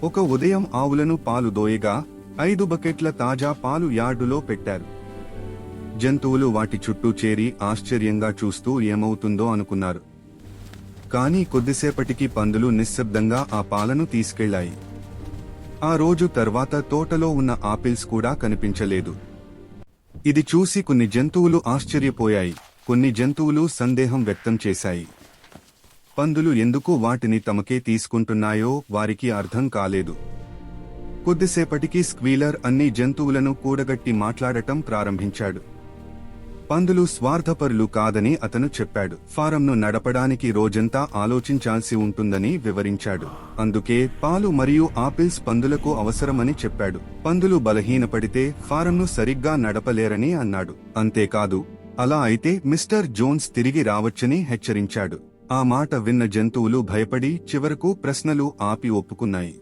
ఒక ఉదయం ఆవులను పాలు దోయగా 5 బకెట్ల తాజా పాలు యార్డులో పెట్టారు. జంతువులు వాటి చుట్టూ చేరి ఆశ్చర్యంగా చూస్తూ ఏమవుతుందో అనుకున్నారు. కానీ కొద్దిసేపటికి పందులు నిశ్శబ్దంగా ఆ పాలను తీసుకెళ్లాయి. ఆ రోజు తర్వాత తోటలో ఉన్న ఆపిల్స్ కూడా కనిపించలేదు. ఇది చూసి కొన్ని జంతువులు ఆశ్చర్యపోయాయి, కొన్ని జంతువులు సందేహం వ్యక్తం చేశాయి. పందులు ఎందుకు వాటిని తమకే తీసుకుంటున్నాయో వారికి అర్థం కాలేదు. కొద్దిసేపటికి స్క్వీలర్ అన్ని జంతువులను కూడగట్టి మాట్లాడటం ప్రారంభించాడు. పందులు స్వార్థపరులు కాదని అతను చెప్పాడు. ఫారంను నడపడానికి రోజంతా ఆలోచించాల్సి ఉంటుందని వివరించాడు. అందుకే పాలు మరియు ఆపిల్స్ పందులకు అవసరమని చెప్పాడు. పందులు బలహీనపడితే ఫారంను సరిగ్గా నడపలేరని అన్నాడు. అంతేకాదు, అలా అయితే మిస్టర్ జోన్స్ తిరిగి రావచ్చని హెచ్చరించాడు. ఆ మాట విన్న జంతువులు భయపడి చివరకు ప్రశ్నలు ఆపి ఒప్పుకున్నాయి.